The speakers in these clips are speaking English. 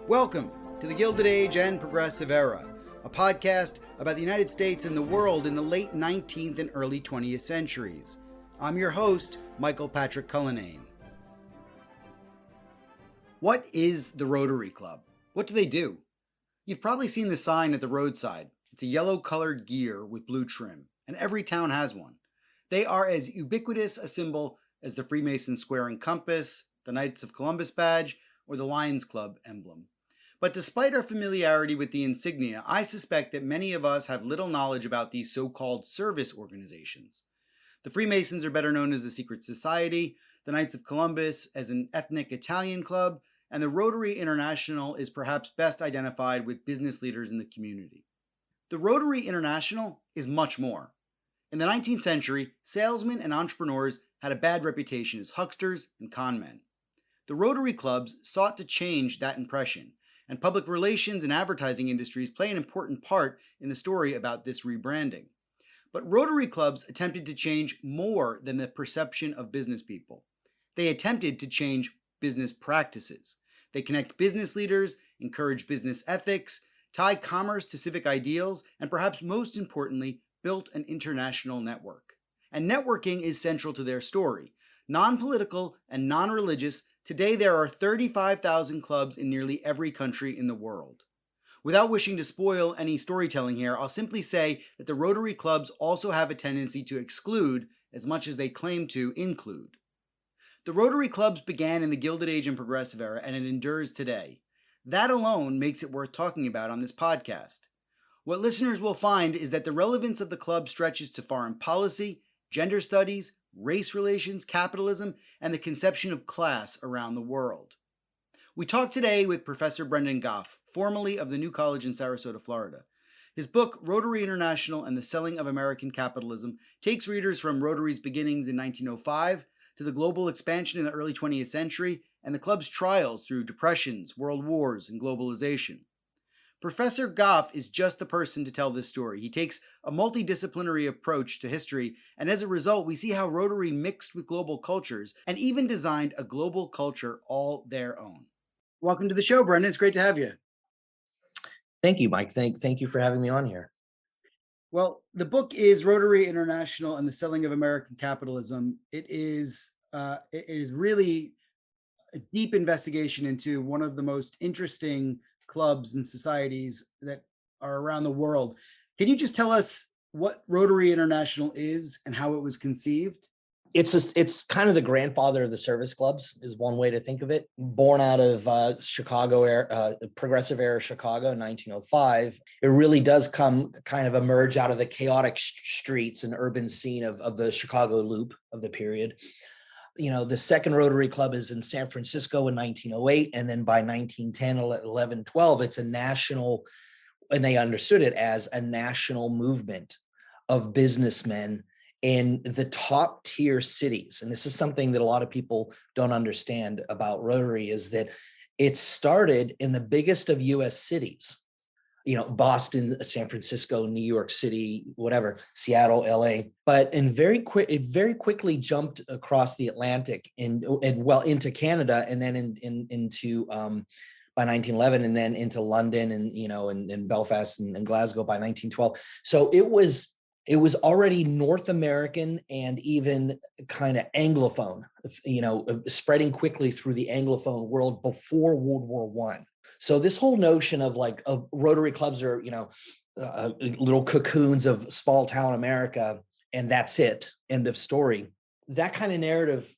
Welcome to the Gilded Age and Progressive Era, a podcast about the United States and the world in the late 19th and early 20th centuries. I'm your host, Michael Patrick Cullinane. What is the Rotary Club? What do they do? You've probably seen the sign at the roadside. It's a yellow-colored gear with blue trim, and every town has one. They are as ubiquitous a symbol as the Freemason Square and Compass, the Knights of Columbus badge, or the Lions Club emblem. But despite our familiarity with the insignia, I suspect that many of us have little knowledge about these so-called service organizations. The Freemasons are better known as a secret society, the Knights of Columbus as an ethnic Italian club, and the Rotary International is perhaps best identified with business leaders in the community. The Rotary International is much more. In the 19th century, salesmen and entrepreneurs had a bad reputation as hucksters and con men. The Rotary clubs sought to change that impression, and public relations and advertising industries play an important part in the story about this rebranding. But Rotary clubs attempted to change more than the perception of business people. They attempted to change business practices. They connect business leaders, encourage business ethics, tie commerce to civic ideals, and perhaps most importantly, built an international network. And networking is central to their story. Non-political and non-religious, today there are 35,000 clubs in nearly every country in the world. Without wishing to spoil any storytelling here, I'll simply say that the Rotary clubs also have a tendency to exclude as much as they claim to include. The Rotary clubs began in the Gilded Age and Progressive Era, and it endures today. That alone makes it worth talking about on this podcast. What listeners will find is that the relevance of the club stretches to foreign policy, gender studies, race relations, capitalism, and the conception of class around the world. We talked today with Professor Brendan Goff, formerly of the New College in Sarasota, Florida. His book, Rotary International and the Selling of American Capitalism, takes readers from Rotary's beginnings in 1905 to the global expansion in the early 20th century and the club's trials through depressions, world wars, and globalization. Professor Goff is just the person to tell this story. He takes a multidisciplinary approach to history, and as a result, we see how Rotary mixed with global cultures and even designed a global culture all their own. Welcome to the show, Brendan. It's great to have you. Thank you, Mike. Thank you for having me on here. Well, the book is Rotary International and the Selling of American Capitalism. It is really a deep investigation into one of the most interesting clubs and societies that are around the world. Can you just tell us what Rotary International is and how it was conceived? It's kind of the grandfather of the service clubs is one way to think of it. Born out of Chicago era, progressive era Chicago in 1905, it really does emerge out of the chaotic streets and urban scene of the Chicago loop of the period. You know, the second Rotary Club is in San Francisco in 1908, and then by 1910, 11, 12, it's a national, and they understood it as a national movement of businessmen in the top tier cities. And this is something that a lot of people don't understand about Rotary, is that it started in the biggest of US cities, you know, Boston, San Francisco, New York City, whatever, Seattle, LA. But it very quickly jumped across the Atlantic into Canada, and then into by 1911, and then into London, and and Belfast and Glasgow by 1912. So it was already North American and even kind of Anglophone, spreading quickly through the Anglophone world before World War I. So this whole notion of Rotary clubs are, little cocoons of small town America, and that's it, end of story. That kind of narrative,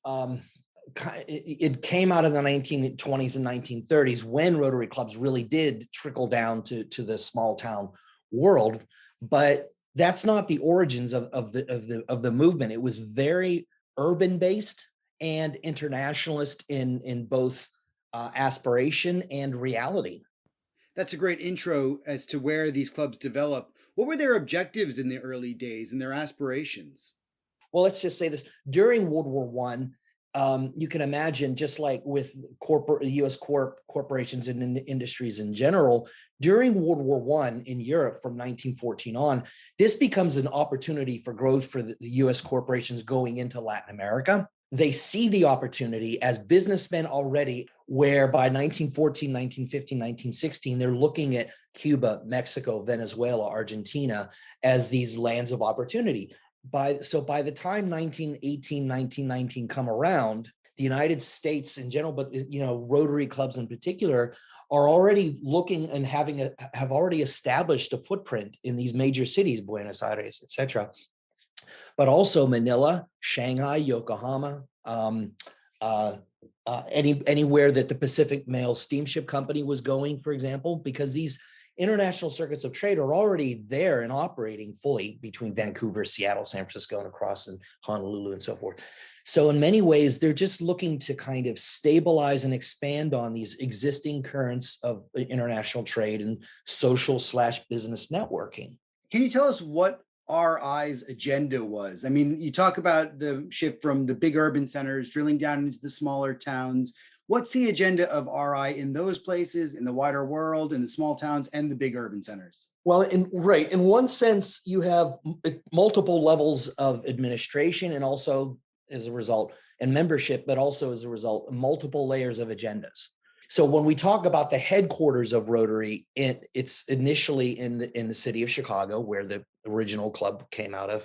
it came out of the 1920s and 1930s when Rotary clubs really did trickle down to the small town world. But that's not the origins of the movement. It was very urban based and internationalist in both aspiration and reality. That's a great intro as to where these clubs develop. What were their objectives in the early days and their aspirations? Well, let's just say this. During World War I, you can imagine, just like with U.S. corporations and industries in general, during World War I in Europe from 1914 on, this becomes an opportunity for growth for the U.S. corporations going into Latin America. They see the opportunity as businessmen already, where by 1914, 1915, 1916, they're looking at Cuba, Mexico, Venezuela, Argentina as these lands of opportunity. By the time 1918, 1919 come around, the United States in general, but Rotary clubs in particular, are already looking and have already established a footprint in these major cities, Buenos Aires, etc., but also Manila, Shanghai, Yokohama, anywhere that the Pacific Mail Steamship Company was going, for example, because these international circuits of trade are already there and operating fully between Vancouver, Seattle, San Francisco, and across in Honolulu and so forth. So in many ways, they're just looking to kind of stabilize and expand on these existing currents of international trade and social/business networking. Can you tell us what RI's agenda was? I mean, you talk about the shift from the big urban centers, drilling down into the smaller towns. What's the agenda of RI in those places, in the wider world, in the small towns and the big urban centers? Well, in one sense, you have multiple levels of administration and also as a result, and membership, but also as a result, multiple layers of agendas. So when we talk about the headquarters of Rotary, it's initially in the city of Chicago, where the original club came out of.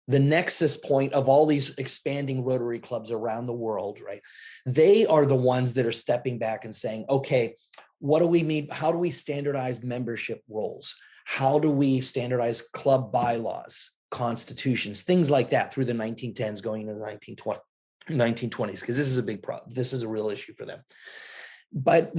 The nexus point of all these expanding Rotary clubs around the world, right? They are the ones that are stepping back and saying, okay, what do we mean? How do we standardize membership roles? How do we standardize club bylaws, constitutions, things like that through the 1910s going into the 1920s, because this is a big problem. This is a real issue for them. But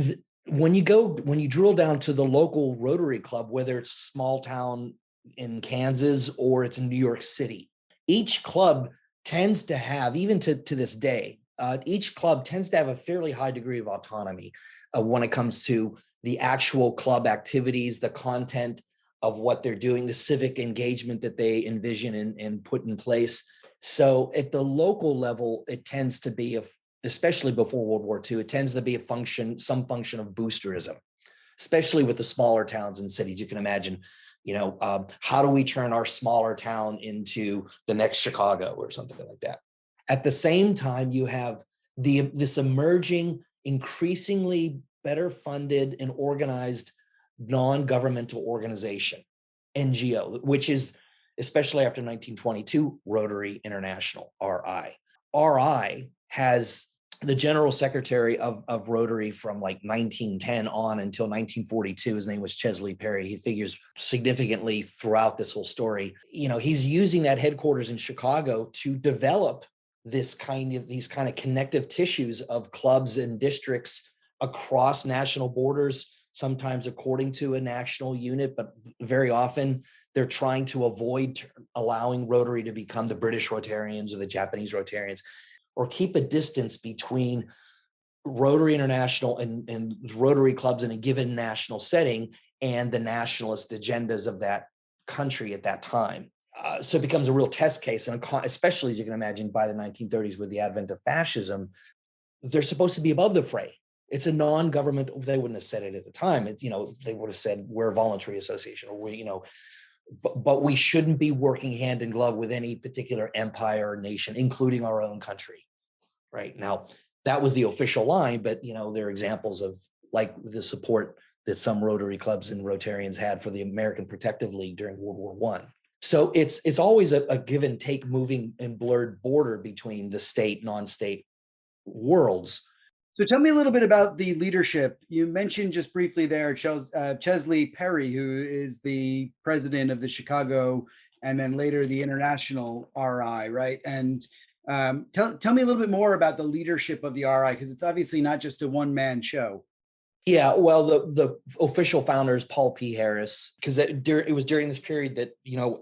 when you drill down to the local Rotary Club, whether it's small town in Kansas or it's in New York City, each club tends to have, even to this day, each club tends to have a fairly high degree of autonomy when it comes to the actual club activities, the content of what they're doing, the civic engagement that they envision and put in place. So at the local level, it tends to be, especially before World War II, it tends to be some function of boosterism, especially with the smaller towns and cities. You can imagine, how do we turn our smaller town into the next Chicago or something like that? At the same time, you have this emerging, increasingly better funded and organized non-governmental organization, NGO, which is, especially after 1922, Rotary International, RI. RI has the general secretary of Rotary from like 1910 on until 1942. His name was Chesley Perry. He figures significantly throughout this whole story. He's using that headquarters in Chicago to develop these kind of connective tissues of clubs and districts across national borders, sometimes according to a national unit, but very often they're trying to avoid allowing Rotary to become the British Rotarians or the Japanese Rotarians, or keep a distance between Rotary International and Rotary clubs in a given national setting and the nationalist agendas of that country at that time. So it becomes a real test case, and especially, as you can imagine, by the 1930s with the advent of fascism, they're supposed to be above the fray. It's a non-government. They wouldn't have said it at the time. They would have said we're a voluntary association, or but we shouldn't be working hand in glove with any particular empire or nation, including our own country. Right now, that was the official line, but there are examples of like the support that some Rotary clubs and Rotarians had for the American Protective League during World War I. So it's always a give and take, moving and blurred border between the state, non-state worlds. So tell me a little bit about the leadership. You mentioned just briefly there Chesley Perry, who is the president of the Chicago and then later the International RI, right? And tell me a little bit more about the leadership of the RI, because it's obviously not just a one-man show. Yeah, well, the official founder is Paul P. Harris, because it was during this period that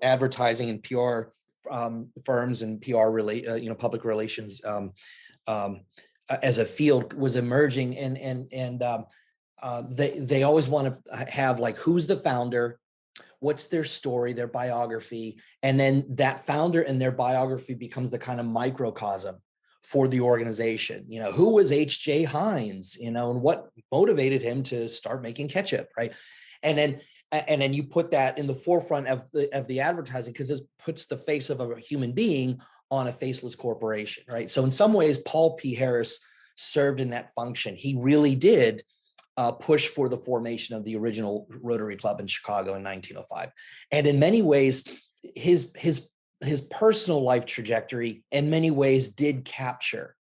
advertising and PR firms and PR public relations as a field was emerging, and they always want to have like, who's the founder, what's their story, their biography, and then that founder and their biography becomes the kind of microcosm for the organization. Who was H.J. Heinz, and what motivated him to start making ketchup, right? And then you put that in the forefront of the advertising, because it puts the face of a human being on a faceless corporation, right? So in some ways, Paul P. Harris served in that function. He really did push for the formation of the original Rotary Club in Chicago in 1905. And in many ways, his personal life trajectory in many ways did capture,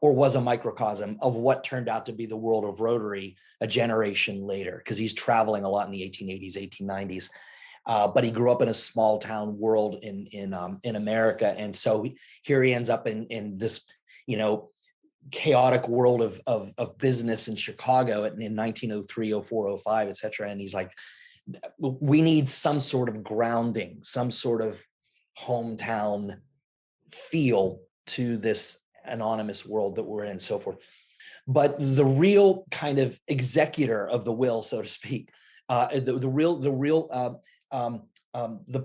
or was a microcosm of, what turned out to be the world of Rotary a generation later, because he's traveling a lot in the 1880s, 1890s. But he grew up in a small town world in America. And so here he ends up in this, chaotic world of business in Chicago in 1903, 04, 05, et cetera. And he's like, we need some sort of grounding, some sort of hometown feel to this anonymous world that we're in, and so forth. But the real kind of executor of the will, so to speak, the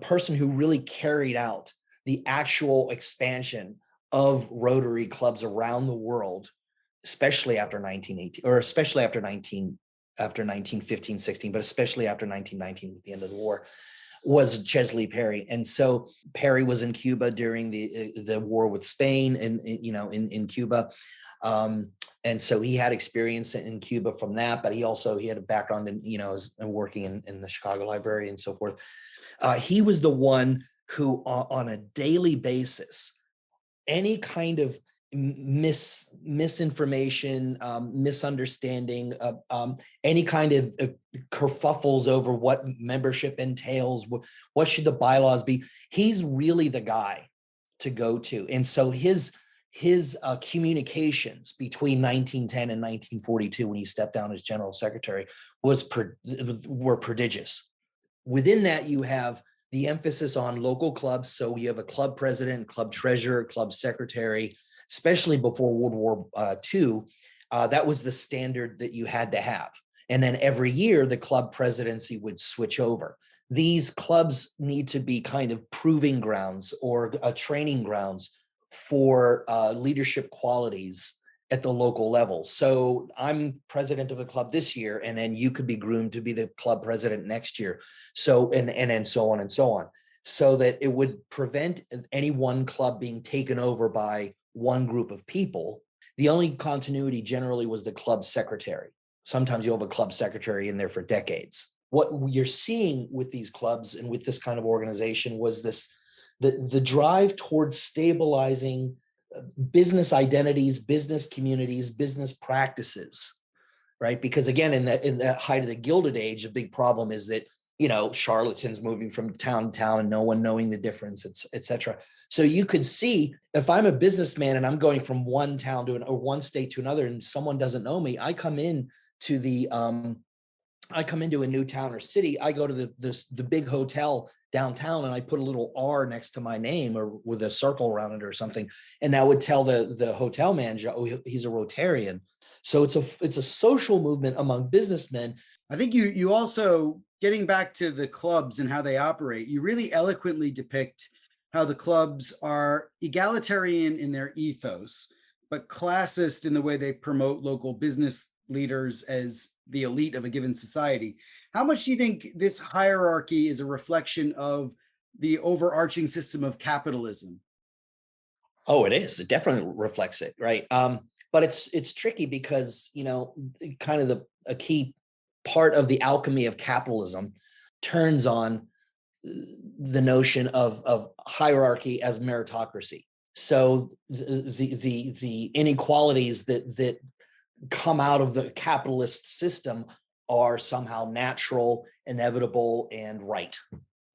person who really carried out the actual expansion of Rotary clubs around the world, especially after 1918, or especially after 1915, 16, but especially after 1919 with the end of the war, was Chesley Perry. And so Perry was in Cuba during the war with Spain, and in Cuba. And so he had experience in Cuba from that, but he had a background in working in the Chicago Library and so forth. He was the one who, on a daily basis, any kind of misinformation, misunderstanding, any kind of kerfuffles over what membership entails, what should the bylaws be, he's really the guy to go to. And so his communications between 1910 and 1942, when he stepped down as general secretary, were prodigious. Within that, you have the emphasis on local clubs. So you have a club president, club treasurer, club secretary, especially before World War II. That was the standard that you had to have. And then every year, the club presidency would switch over. These clubs need to be kind of proving grounds, or training grounds for leadership qualities at the local level. So I'm president of the club this year, and then you could be groomed to be the club president next year. So, and so on and so on, so that it would prevent any one club being taken over by one group of people. The only continuity generally was the club secretary. Sometimes you have a club secretary in there for decades. What you're seeing with these clubs and with this kind of organization was the drive towards stabilizing business identities, business communities, business practices, right? Because again, in that height of the Gilded Age, a big problem is that, charlatans moving from town to town and no one knowing the difference, et cetera. So you could see, if I'm a businessman and I'm going from one town to or one state to another, and someone doesn't know me, I come into a new town or city, I go to the big hotel downtown and I put a little R next to my name, or with a circle around it or something. And that would tell the hotel manager, oh, he's a Rotarian. So it's a social movement among businessmen. I think you also, getting back to the clubs and how they operate, you really eloquently depict how the clubs are egalitarian in their ethos, but classist in the way they promote local business leaders as the elite of a given society. How much do you think this hierarchy is a reflection of the overarching system of capitalism? Oh, it is. It definitely reflects it, right? But it's tricky because, kind of a key part of the alchemy of capitalism turns on the notion of hierarchy as meritocracy. So the inequalities that come out of the capitalist system are somehow natural, inevitable, and right.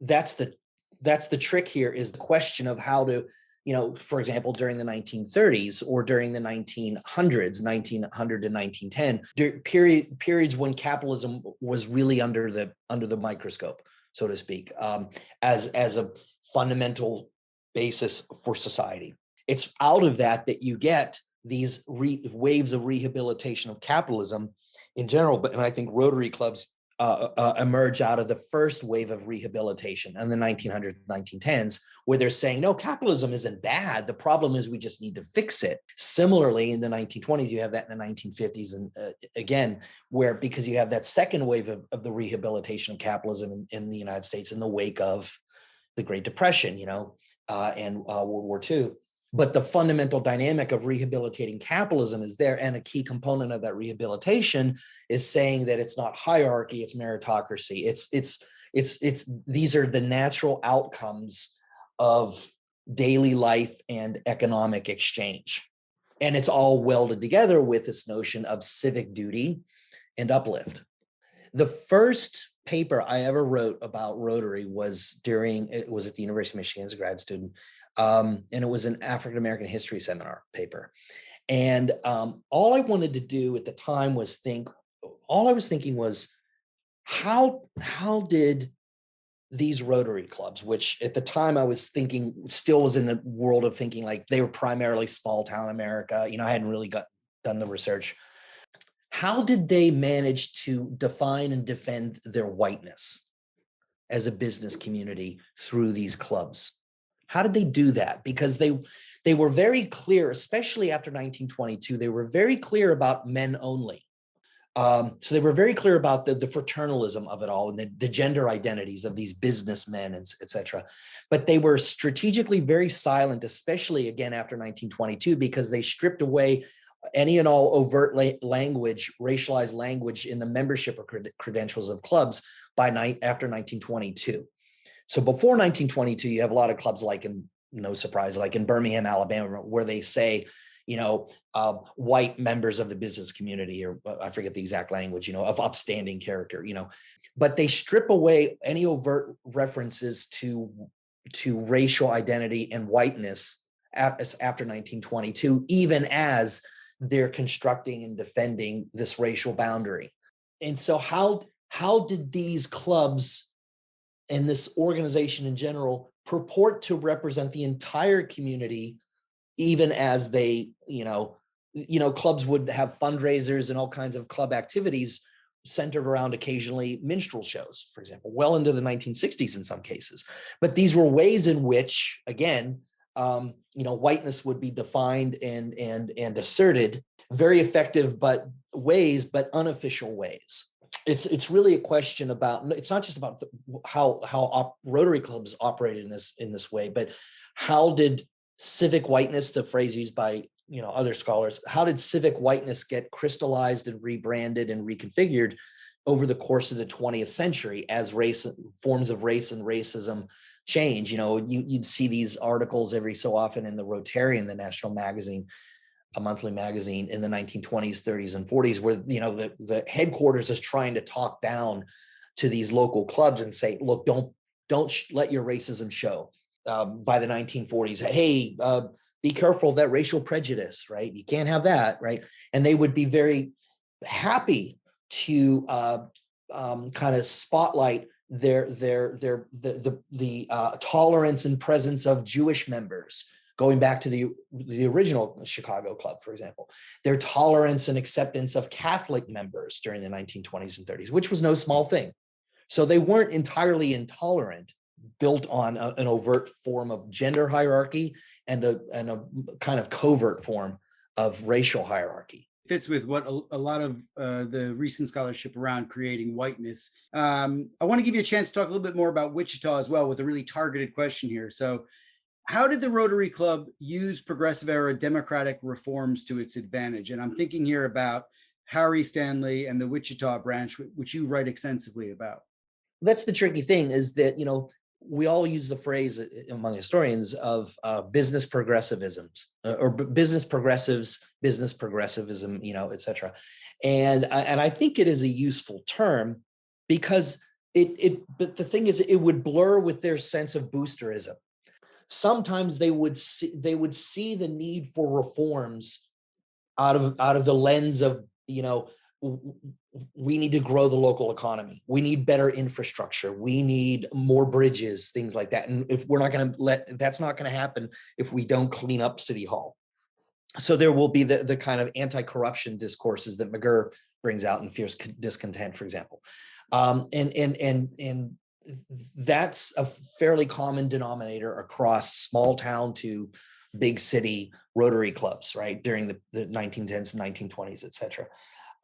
That's the trick here, is the question of how to, for example, during the 1930s or during the 1900s, 1900 to 1910, periods when capitalism was really under the microscope, so to speak, as a fundamental basis for society. It's out of that you get these waves of rehabilitation of capitalism in general. And I think Rotary clubs emerge out of the first wave of rehabilitation in the 1900s, 1910s, where they're saying, no, capitalism isn't bad. The problem is we just need to fix it. Similarly, in the 1920s, you have that in the 1950s. And again, because you have that second wave of the rehabilitation of capitalism in the United States in the wake of the Great Depression, and World War II. But the fundamental dynamic of rehabilitating capitalism is there. And a key component of that rehabilitation is saying that it's not hierarchy, it's meritocracy. It's these are the natural outcomes of daily life and economic exchange. And it's all welded together with this notion of civic duty and uplift. The first paper I ever wrote about Rotary was at the University of Michigan as a grad student. And it was an African American history seminar paper. And all I wanted to do at the time was all I was thinking was, how did these Rotary clubs, which at the time I was thinking still was in the world of thinking like they were primarily small town America, I hadn't really done the research. How did they manage to define and defend their whiteness as a business community through these clubs? How did they do that? Because they were very clear, especially after 1922, they were very clear about men only. So they were very clear about the fraternalism of it all and the gender identities of these businessmen, and et cetera. But they were strategically very silent, especially again after 1922, because they stripped away any and all overt language, racialized language in the membership or credentials of clubs after 1922. So before 1922, you have a lot of clubs like no surprise, like in Birmingham, Alabama, where they say, white members of the business community, or I forget the exact language, of upstanding character, but they strip away any overt references to racial identity and whiteness after 1922, even as they're constructing and defending this racial boundary. And so how did these clubs and this organization in general purport to represent the entire community, even as they, clubs would have fundraisers and all kinds of club activities centered around occasionally minstrel shows, for example, well into the 1960s in some cases. But these were ways in which, again, whiteness would be defined and asserted, very effective but unofficial ways. It's really a question about, it's not just about how Rotary clubs operated in this way, but how did civic whiteness, the phrase used by other scholars, how did civic whiteness get crystallized and rebranded and reconfigured over the course of the 20th century as forms of race and racism change? You'd see these articles every so often in the Rotarian, the national magazine, a monthly magazine in the 1920s, 30s, and 40s, where the headquarters is trying to talk down to these local clubs and say, look, don't let your racism show. By the 1940s, hey, be careful of that racial prejudice, right? You can't have that, right? And they would be very happy to kind of spotlight the tolerance and presence of Jewish members, going back to the original Chicago Club, for example, their tolerance and acceptance of Catholic members during the 1920s and 30s, which was no small thing. So they weren't entirely intolerant, built on an overt form of gender hierarchy and a kind of covert form of racial hierarchy. Fits with what a lot of the recent scholarship around creating whiteness. I want to give you a chance to talk a little bit more about Wichita as well, with a really targeted question here. So how did the Rotary Club use progressive era democratic reforms to its advantage? And I'm thinking here about Harry Stanley and the Wichita branch, which you write extensively about. That's the tricky thing, is that, we all use the phrase among historians of business progressivisms or business progressivism, et cetera. And I think it is a useful term because but the thing is, it would blur with their sense of boosterism. Sometimes they would see the need for reforms out of the lens of, we need to grow the local economy. We need better infrastructure. We need more bridges, things like that. And if we're not going to that's not going to happen if we don't clean up City Hall. So there will be the kind of anti-corruption discourses that McGurr brings out in Fierce Discontent, for example. And that's a fairly common denominator across small town to big city Rotary clubs, right? During the 1910s, 1920s, et cetera.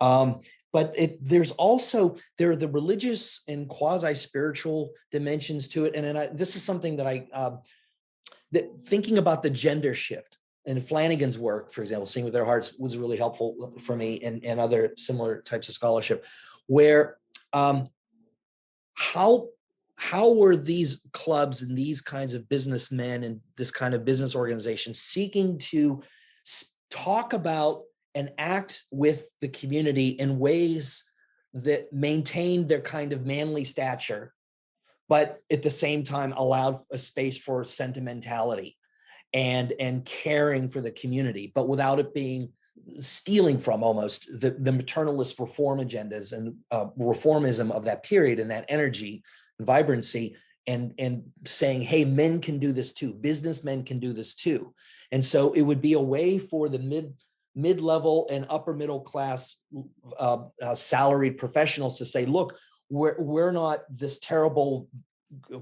But there are the religious and quasi-spiritual dimensions to it. And this is something that thinking about the gender shift and Flanagan's work, for example, Sing with Their Hearts, was really helpful for me, and other similar types of scholarship, where how were these clubs and these kinds of businessmen and this kind of business organization seeking to talk about and act with the community in ways that maintained their kind of manly stature, but at the same time allowed a space for sentimentality and caring for the community, but without it being stealing from almost the maternalist reform agendas and reformism of that period, and that energy and vibrancy, and saying, hey, men can do this too, businessmen can do this too. And so it would be a way for the mid-level and upper middle class salaried professionals to say, look, we're not this terrible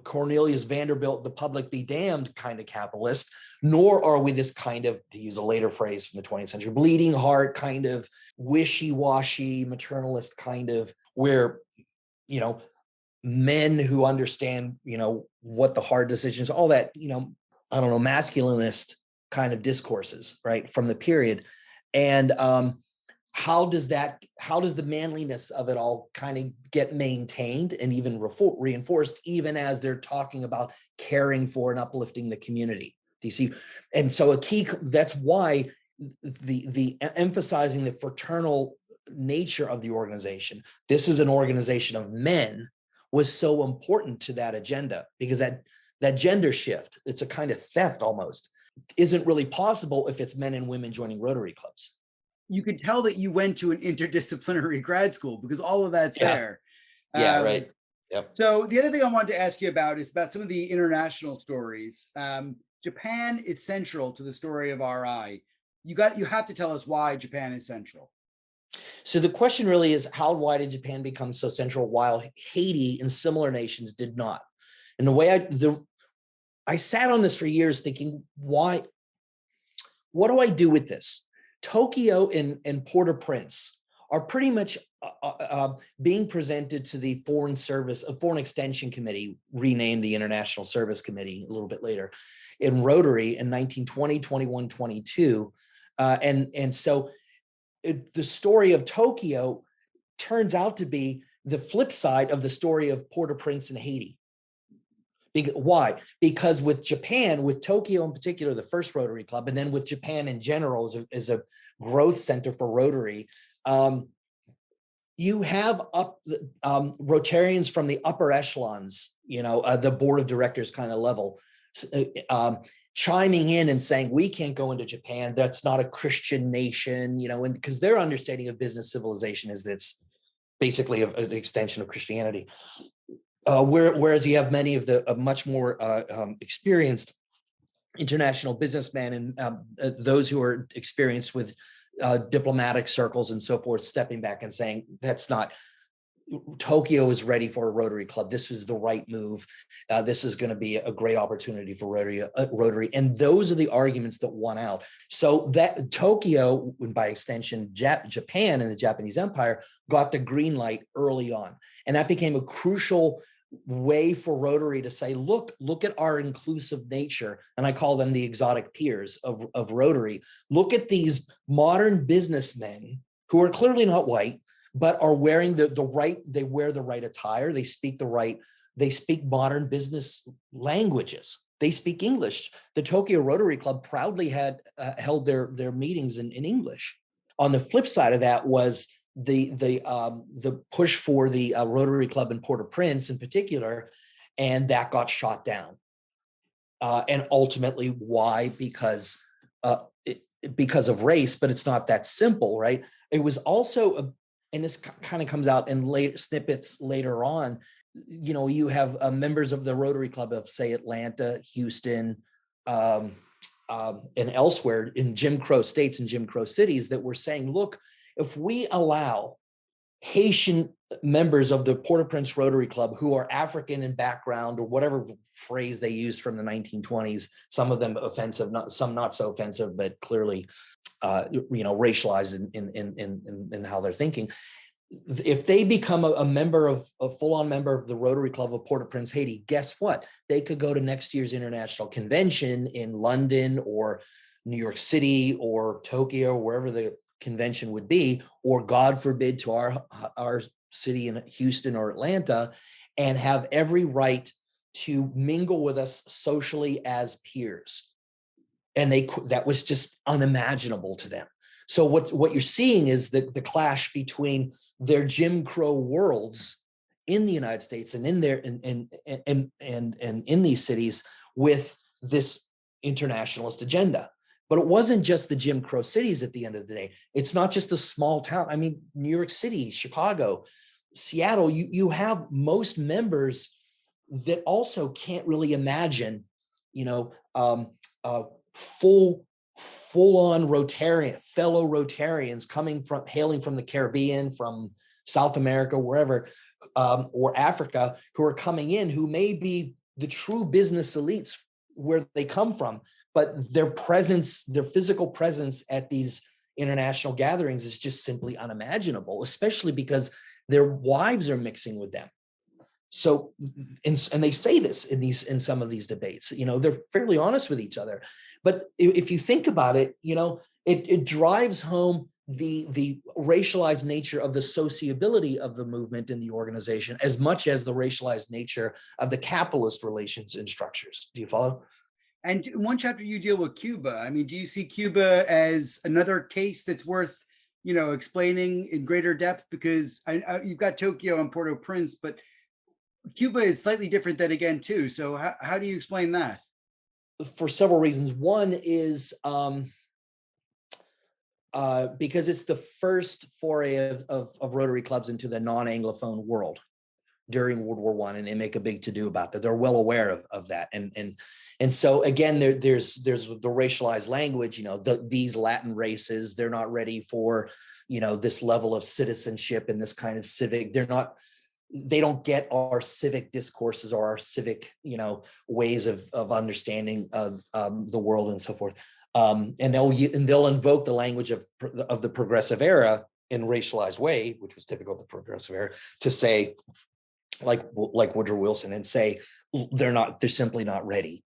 Cornelius Vanderbilt, the public be damned kind of capitalist, nor are we this kind of, to use a later phrase from the 20th century, bleeding heart kind of wishy-washy maternalist kind of, where, men who understand, what the hard decisions, all that, I don't know, masculinist kind of discourses, right, from the period. And how does the manliness of it all kind of get maintained and even reinforced, even as they're talking about caring for and uplifting the community? Do you see? And so that's why the emphasizing the fraternal nature of the organization, this is an organization of men, was so important to that agenda, because that gender shift, it's a kind of theft almost, isn't really possible if it's men and women joining Rotary clubs. You could tell that you went to an interdisciplinary grad school, because all of that's there. Yeah, right. Yep. So the other thing I wanted to ask you about is about some of the international stories. Japan is central to the story of RI. You have to tell us why Japan is central. So the question really is, why did Japan become so central while Haiti and similar nations did not? And the way I sat on this for years thinking, what do I do with this? Tokyo and Port-au-Prince are pretty much being presented to the Foreign Extension Committee, renamed the International Service Committee a little bit later, in Rotary in 1920, 21, 22. And so the story of Tokyo turns out to be the flip side of the story of Port-au-Prince and Haiti. Why? Because with Japan, with Tokyo in particular, the first Rotary Club, and then with Japan in general as a growth center for Rotary, you have Rotarians from the upper echelons, the board of directors kind of level, chiming in and saying, we can't go into Japan. That's not a Christian nation, and because their understanding of business civilization is that it's basically an extension of Christianity. Whereas you have many of the much more experienced international businessmen and those who are experienced with diplomatic circles and so forth, stepping back and saying, Tokyo is ready for a Rotary Club. This is the right move. This is going to be a great opportunity for Rotary. And those are the arguments that won out. So that Tokyo, and by extension, Japan and the Japanese Empire, got the green light early on. And that became a crucial way for Rotary to say, look at our inclusive nature. And I call them the exotic peers of Rotary. Look at these modern businessmen who are clearly not white, but are wearing they wear the right attire. They speak modern business languages. They speak English. The Tokyo Rotary Club proudly had held their meetings in English. On the flip side of that was the push for the Rotary Club in Port-au-Prince in particular, and that got shot down. And ultimately, why? Because of race, but it's not that simple, right? It was also and this kind of comes out in snippets later on. You have members of the Rotary Club of, say, Atlanta, Houston, and elsewhere in Jim Crow states and Jim Crow cities that were saying, look, if we allow Haitian members of the Port-au-Prince Rotary Club who are African in background, or whatever phrase they used from the 1920s, some of them offensive, some not so offensive, but clearly racialized in how they're thinking. If they become a full-on member of the Rotary Club of Port-au-Prince, Haiti, guess what? They could go to next year's international convention in London or New York City or Tokyo, wherever the convention would be, or God forbid to our city in Houston or Atlanta, and have every right to mingle with us socially as peers. And that was just unimaginable to them. So what you're seeing is the clash between their Jim Crow worlds in the United States and in their and in these cities with this internationalist agenda. But it wasn't just the Jim Crow cities at the end of the day. It's not just a small town. I mean, New York City, Chicago, Seattle, you have most members that also can't really imagine, full-on fellow Rotarians hailing from the Caribbean, from South America, wherever, or Africa, who are coming in, who may be the true business elites where they come from, but their physical presence at these international gatherings is just simply unimaginable, especially because their wives are mixing with them. So, and they say this in some of these debates, they're fairly honest with each other. But if you think about it, it drives home the racialized nature of the sociability of the movement in the organization as much as the racialized nature of the capitalist relations and structures. Do you follow? And in one chapter you deal with Cuba. I mean, do you see Cuba as another case that's worth, explaining in greater depth? Because you've got Tokyo and Port-au-Prince, but Cuba is slightly different then again too. So how do you explain that? For several reasons. One is because it's the first foray of Rotary clubs into the non-Anglophone world during World War I, and they make a big to-do about that. They're well aware of that. And so again, there's the racialized language, these Latin races, they're not ready for, this level of citizenship and this kind of civic. They don't get our civic discourses or our civic, ways of understanding of the world and so forth. And they'll invoke the language of the progressive era in racialized way, which was typical of the progressive era, to say, like Woodrow Wilson, and say they're simply not ready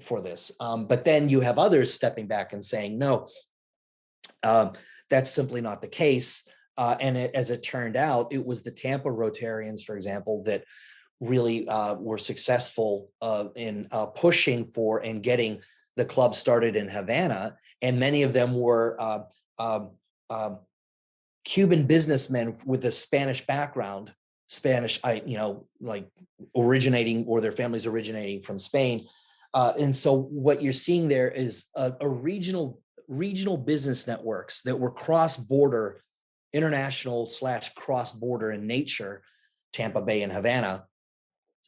for this. But then you have others stepping back and saying, no, that's simply not the case. And as it turned out, it was the Tampa Rotarians, for example, that really were successful in pushing for and getting the club started in Havana. And many of them were Cuban businessmen with a Spanish background, like originating, or their families originating from Spain. And so what you're seeing there is a regional business networks that were cross-border, international / cross-border in nature, Tampa Bay and Havana,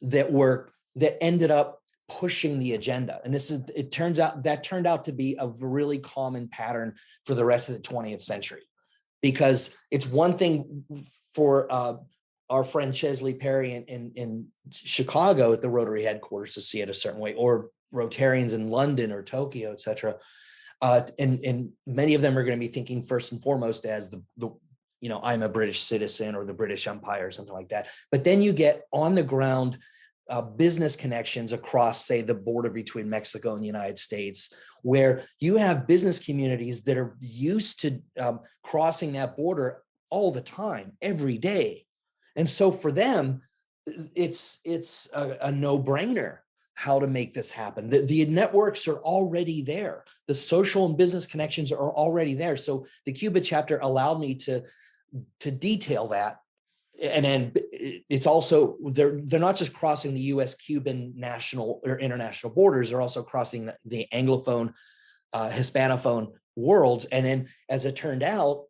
that ended up pushing the agenda. And it turned out to be a really common pattern for the rest of the 20th century, because it's one thing for our friend Chesley Perry in Chicago at the Rotary headquarters to see it a certain way, or Rotarians in London or Tokyo, et cetera. And many of them are going to be thinking first and foremost as I'm a British citizen or the British Empire or something like that. But then you get on the ground business connections across, say, the border between Mexico and the United States, where you have business communities that are used to crossing that border all the time, every day. And so for them, it's a no-brainer how to make this happen. The networks are already there. The social and business connections are already there. So the Cuba chapter allowed me to detail that. And then it's also, they're not just crossing the US-Cuban national or international borders, they're also crossing the Anglophone, Hispanophone worlds. And then as it turned out,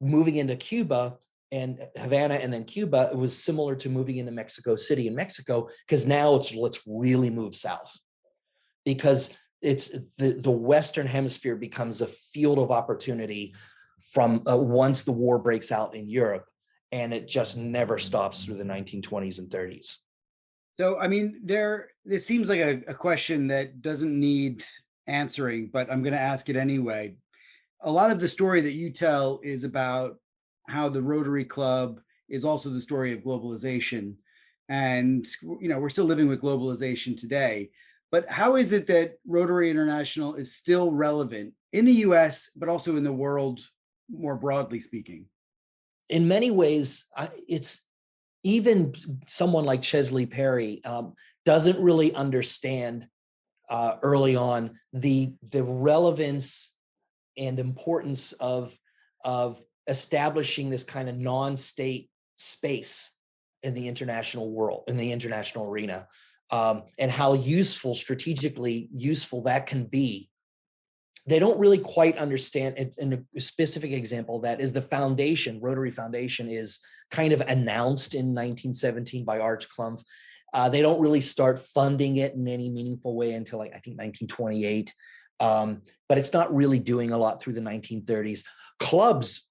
moving into Cuba and Havana and then Cuba, it was similar to moving into Mexico City in Mexico, because now let's really move south, because it's the Western hemisphere becomes a field of opportunity from once the war breaks out in Europe. and it just never stops through the 1920s and 30s. So, I mean, this seems like a question that doesn't need answering, but I'm going to ask it anyway. A lot of the story that you tell is about how the Rotary Club is also the story of globalization. And, we're still living with globalization today. But how is it that Rotary International is still relevant in the US, but also in the world, more broadly speaking? In many ways, it's even someone like Chesley Perry doesn't really understand early on the relevance and importance of establishing this kind of non-state space in the international world, in the international arena, and how strategically useful that can be. They don't really quite understand. And a specific example of that is the foundation. Rotary Foundation is kind of announced in 1917 by Arch Clump. They don't really start funding it in any meaningful way until, I think, 1928. But it's not really doing a lot through the 1930s.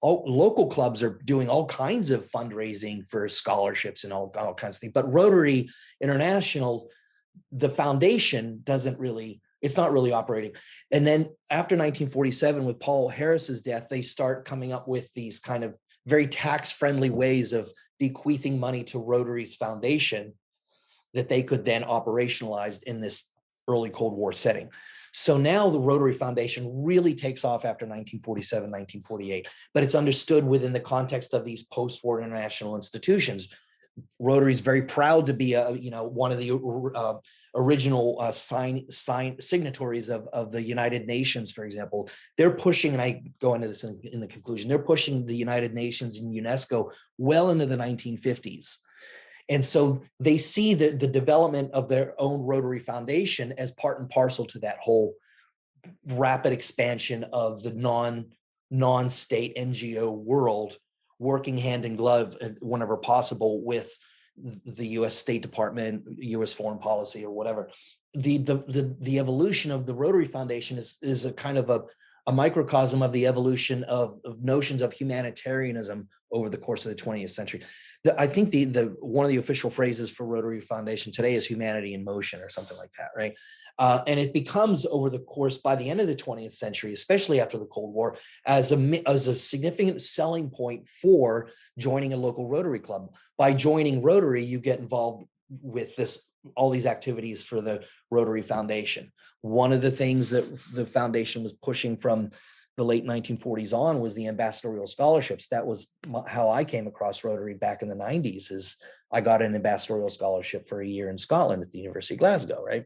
Local clubs are doing all kinds of fundraising for scholarships and all kinds of things. But Rotary International, the foundation it's not really operating. And then after 1947, with Paul Harris's death, they start coming up with these kind of very tax-friendly ways of bequeathing money to Rotary's foundation that they could then operationalize in this early Cold War setting. So now the Rotary Foundation really takes off after 1947, 1948, but it's understood within the context of these post-war international institutions. Rotary is very proud to be one of the original signatories of the United Nations, for example. They're pushing, and I go into this in the conclusion, they're pushing the United Nations and UNESCO well into the 1950s. And so they see the development of their own Rotary Foundation as part and parcel to that whole rapid expansion of the non-state NGO world, working hand in glove whenever possible with the U.S. State Department, U.S. foreign policy, or whatever. The evolution of the Rotary Foundation is a kind of a microcosm of the evolution of notions of humanitarianism over the course of the 20th century. I think the one of the official phrases for Rotary Foundation today is humanity in motion, or something like that, right? And it becomes, over the course, by the end of the 20th century, especially after the Cold War, as a significant selling point for joining a local Rotary Club. By joining Rotary, you get involved with all these activities for the Rotary Foundation. One of the things that the foundation was pushing from the late 1940s on was the ambassadorial scholarships. That was how I came across Rotary back in the 90s. Is I got an ambassadorial scholarship for a year in Scotland at the University of Glasgow, right?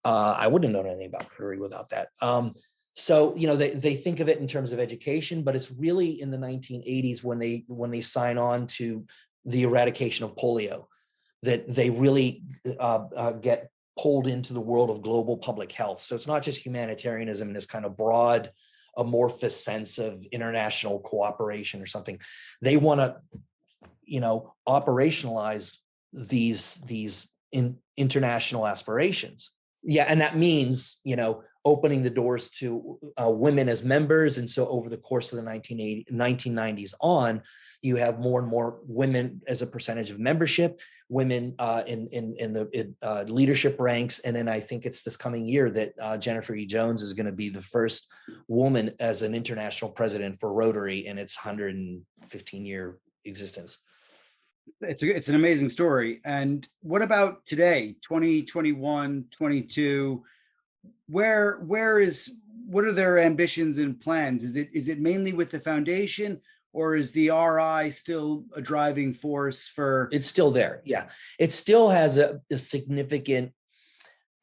I wouldn't have known anything about Rotary without that. So, they think of it in terms of education, but it's really in the 1980s when they sign on to the eradication of polio that they really get pulled into the world of global public health. So it's not just humanitarianism in this kind of broad, amorphous sense of international cooperation or something. They want to, operationalize these international aspirations. Yeah, and that means, opening the doors to women as members. And so over the course of the 1990s on, you have more and more women as a percentage of membership, women in the leadership ranks. And then I think it's this coming year that Jennifer E. Jones is going to be the first woman as an international president for Rotary in its 115-year existence. It's an amazing story. And what about today, 2021, 22? What are their ambitions and plans? Is it mainly with the foundation, or is the RI still a driving force for? It's still there. Yeah. It still has a significant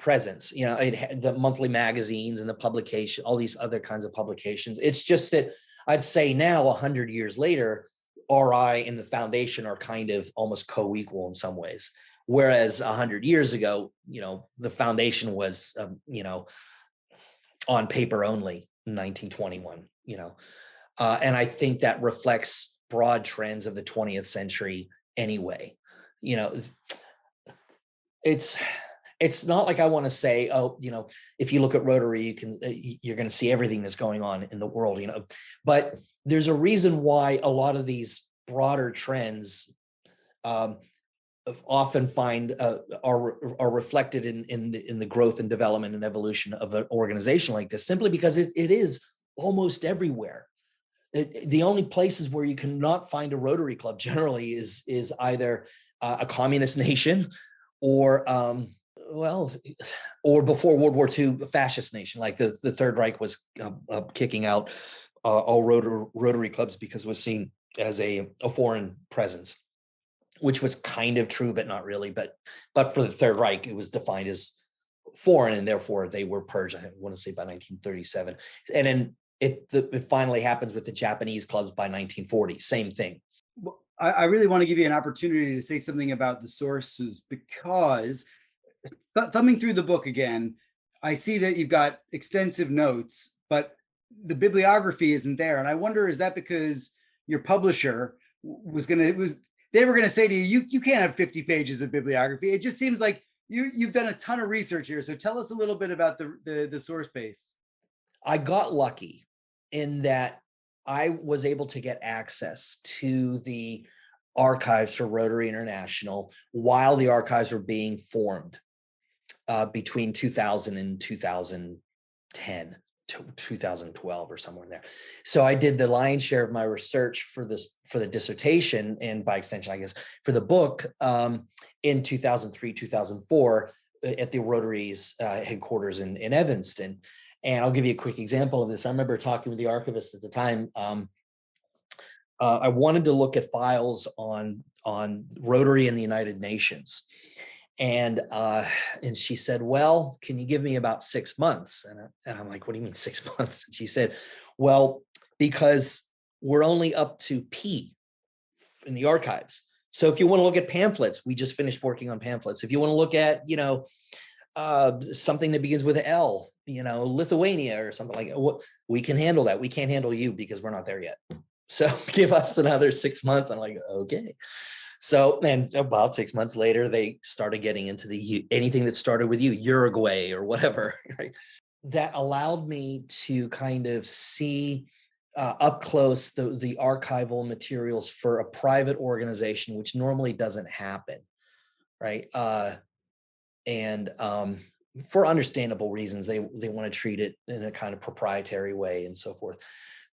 presence, the monthly magazines and the publication, all these other kinds of publications. It's just that I'd say now, 100 years later, RI and the foundation are kind of almost co-equal in some ways. Whereas 100 years ago, the foundation was, on paper only in 1921, and I think that reflects broad trends of the 20th century anyway. It's not like I want to say, if you look at Rotary, you're going to see everything that's going on in the world, but there's a reason why a lot of these broader trends often find are reflected in the growth and development and evolution of an organization like this, simply because it is almost everywhere. The only places where you cannot find a Rotary Club generally is either a communist nation or or before World War II, a fascist nation, like the Third Reich was kicking out all Rotary clubs because it was seen as a foreign presence, which was kind of true, but not really. But for the Third Reich, it was defined as foreign, and therefore they were purged, I want to say, by 1937. And then it finally happens with the Japanese clubs by 1940, same thing. Well, I really want to give you an opportunity to say something about the sources, because thumbing through the book again, I see that you've got extensive notes, but the bibliography isn't there. And I wonder, is that because your publisher they were going to say to you, you can't have 50 pages of bibliography. It just seems like you've done a ton of research here. So tell us a little bit about the source base. I got lucky in that I was able to get access to the archives for Rotary International while the archives were being formed between 2000 and 2010. 2012 or somewhere in there. So I did the lion's share of my research for the dissertation, and by extension, I guess, for the book in 2003, 2004 at the Rotary's headquarters in Evanston. And I'll give you a quick example of this. I remember talking with the archivist at the time. I wanted to look at files on Rotary and the United Nations. And she said, well, can you give me about 6 months? And I'm like, what do you mean 6 months? And she said, well, because we're only up to P in the archives. So if you want to look at pamphlets, we just finished working on pamphlets. If you want to look at, something that begins with L, Lithuania or something like that, we can handle that. We can't handle you because we're not there yet. So give us another 6 months. I'm like, okay. So, and about 6 months later, they started getting into anything that started with Uruguay or whatever, right? That allowed me to kind of see up close the archival materials for a private organization, which normally doesn't happen, right? And for understandable reasons, they want to treat it in a kind of proprietary way and so forth.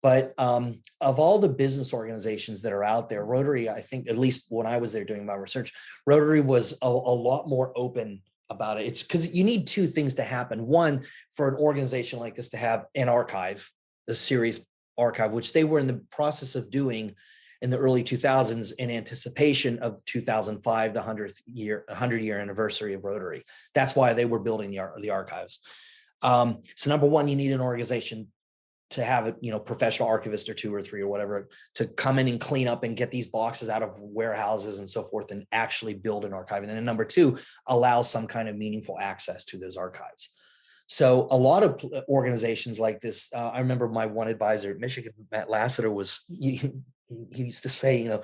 But of all the business organizations that are out there, Rotary, I think, at least when I was there doing my research, Rotary was a lot more open about it. It's because you need two things to happen. One, for an organization like this to have an archive, a series archive, which they were in the process of doing in the early 2000s in anticipation of 2005, the 100-year anniversary of Rotary. That's why they were building the archives. So number one, you need an organization to have a professional archivist or two or three or whatever to come in and clean up and get these boxes out of warehouses and so forth and actually build an archive. And then number two, allow some kind of meaningful access to those archives. So a lot of organizations like this, I remember my one advisor at Michigan, Matt Lassiter, he used to say,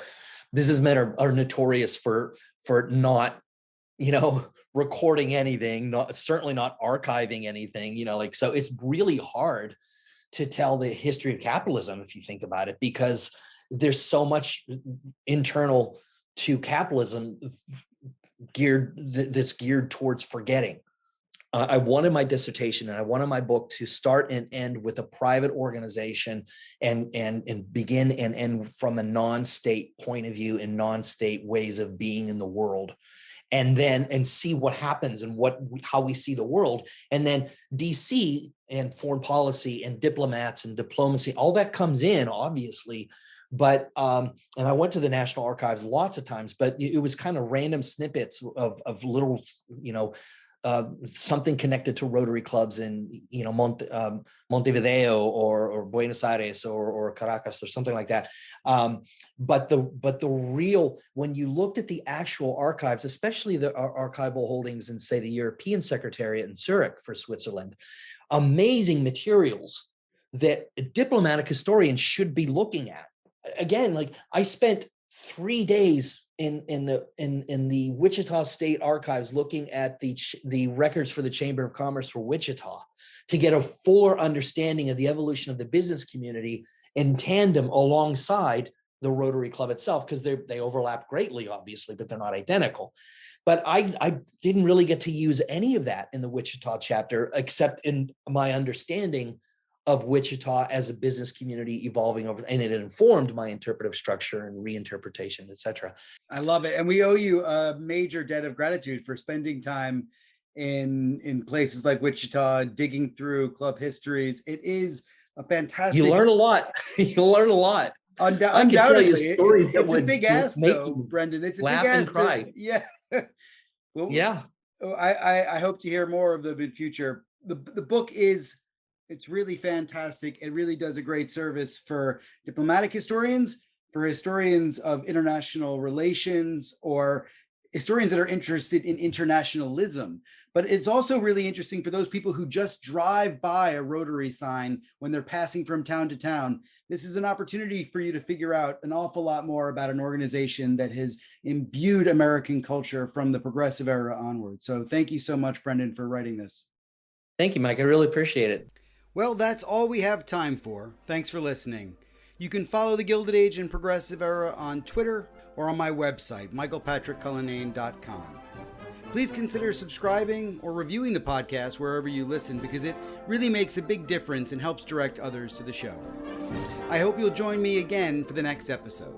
businessmen are notorious for not, recording anything, certainly not archiving anything, so it's really hard to tell the history of capitalism, if you think about it, because there's so much internal to capitalism that's geared towards forgetting. I wanted my dissertation and I wanted my book to start and end with a private organization and begin and end from a non-state point of view and non-state ways of being in the world. And see what happens and how we see the world. And then DC and foreign policy and diplomats and diplomacy, all that comes in, obviously. But and I went to the National Archives lots of times, but it was kind of random snippets of little, something connected to Rotary clubs in Montevideo or Buenos Aires or Caracas or something like that. But the real, when you looked at the actual archives, especially the archival holdings in, say, the European Secretariat in Zurich for Switzerland, amazing materials that diplomatic historians should be looking at. Again, like I spent 3 days in the Wichita State Archives looking at the records for the Chamber of Commerce for Wichita to get a fuller understanding of the evolution of the business community in tandem alongside the Rotary Club itself, because they overlap greatly, obviously, but they're not identical. But I didn't really get to use any of that in the Wichita chapter, except in my understanding of Wichita as a business community evolving over, and it informed my interpretive structure and reinterpretation, et cetera. I love it. And we owe you a major debt of gratitude for spending time in places like Wichita, digging through club histories. It is a fantastic. You learn a lot. You learn a lot. Undoubtedly, stories it's a big ask, though, Brendan. It's a laugh big ask. And cry. Yeah. Well, yeah. I hope to hear more of them in future. The book it's really fantastic. It really does a great service for diplomatic historians, for historians of international relations, or historians that are interested in internationalism. But it's also really interesting for those people who just drive by a Rotary sign when they're passing from town to town. This is an opportunity for you to figure out an awful lot more about an organization that has imbued American culture from the progressive era onward. So thank you so much, Brendan, for writing this. Thank you, Mike. I really appreciate it. Well, that's all we have time for. Thanks for listening. You can follow the Gilded Age and Progressive Era on Twitter or on my website, michaelpatrickcullinane.com. Please consider subscribing or reviewing the podcast wherever you listen, because it really makes a big difference and helps direct others to the show. I hope you'll join me again for the next episode.